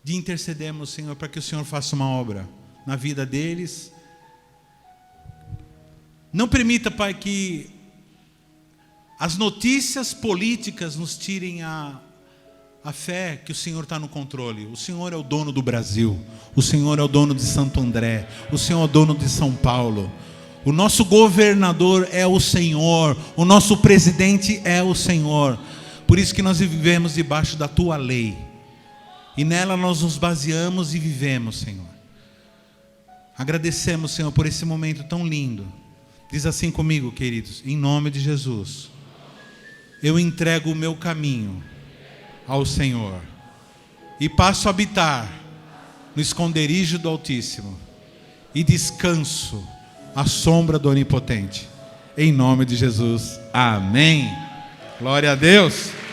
de intercedermos, Senhor, para que o Senhor faça uma obra na vida deles. Não permita, Pai, que as notícias políticas nos tirem a fé que o Senhor está no controle. O Senhor é o dono do Brasil. O Senhor é o dono de Santo André. O Senhor é o dono de São Paulo. O nosso governador é o Senhor. O nosso presidente é o Senhor. Por isso que nós vivemos debaixo da Tua lei. E nela nós nos baseamos e vivemos, Senhor. Agradecemos, Senhor, por esse momento tão lindo. Diz assim comigo, queridos, em nome de Jesus. eu entrego o meu caminho ao Senhor e passo a habitar no esconderijo do Altíssimo e descanso à sombra do Onipotente. Em nome de Jesus. Amém. Glória a Deus.